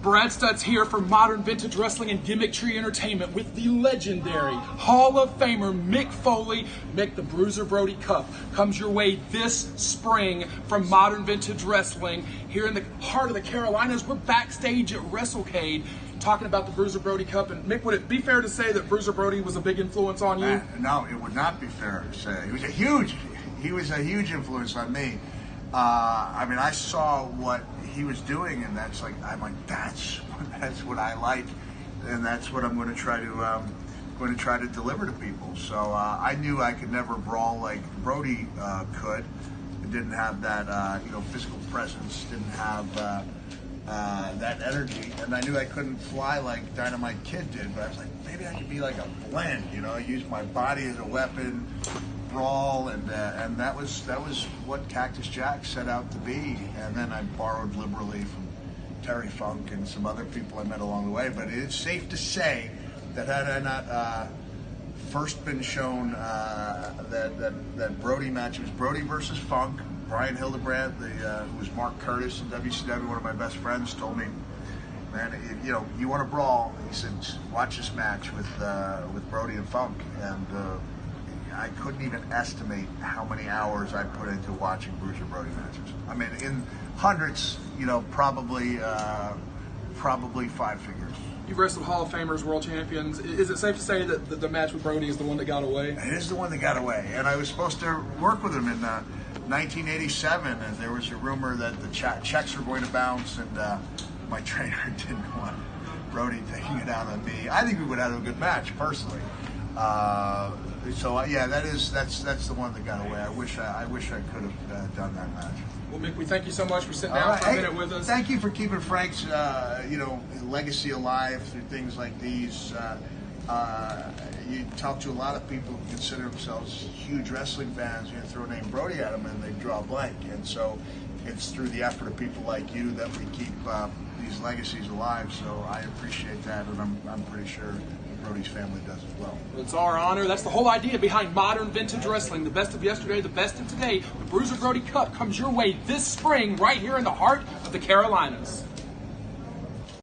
Brad Studd's here for Modern Vintage Wrestling and Gimmick Tree Entertainment with the legendary Hall of Famer Mick Foley. Mick, the Bruiser Brody Cup comes your way this spring from Modern Vintage Wrestling here in the heart of the Carolinas. We're backstage at WrestleCade talking about the Bruiser Brody Cup. And Mick, would it be fair to say that Bruiser Brody was a big influence on you? No, it would not be fair to say. He was a huge influence on me. I mean, I saw what he was doing, and I'm like, that's what I like, and that's what I'm going to try to deliver to people. So I knew I could never brawl like Brody could. It didn't have that physical presence, didn't have that energy, and I knew I couldn't fly like Dynamite Kid did. But I was like, maybe I could be like a blend, use my body as a weapon. Brawl, and that was what Cactus Jack set out to be. And then I borrowed liberally from Terry Funk and some other people I met along the way. But it's safe to say that had I not first been shown that Brody match, it was Brody versus Funk. Brian Hildebrand, who was Mark Curtis in WCW, one of my best friends, told me, man, if, you want to brawl, he said, watch this match with Brody and Funk. And I couldn't even estimate how many hours I put into watching Bruiser Brody matches. I mean, in hundreds, probably 5 figures. You've wrestled Hall of Famers, world champions. Is it safe to say that the match with Brody is the one that got away? It is the one that got away. And I was supposed to work with him in 1987, and there was a rumor that the checks were going to bounce, and my trainer didn't want Brody taking it out on me. I think we would have had a good match, personally. That's the one that got away. I wish I could have done that match. Well, Mick, we thank you so much for sitting down for a minute with us. Thank you for keeping Frank's legacy alive through things like these. You talk to a lot of people who consider themselves huge wrestling fans. You throw a name Brody at them and they draw a blank. And so it's through the effort of people like you that we keep these legacies alive. So I appreciate that, and I'm pretty sure Brody's family does as well. It's our honor. That's the whole idea behind Modern Vintage Wrestling. The best of yesterday, the best of today. The Bruiser Brody Cup comes your way this spring right here in the heart of the Carolinas.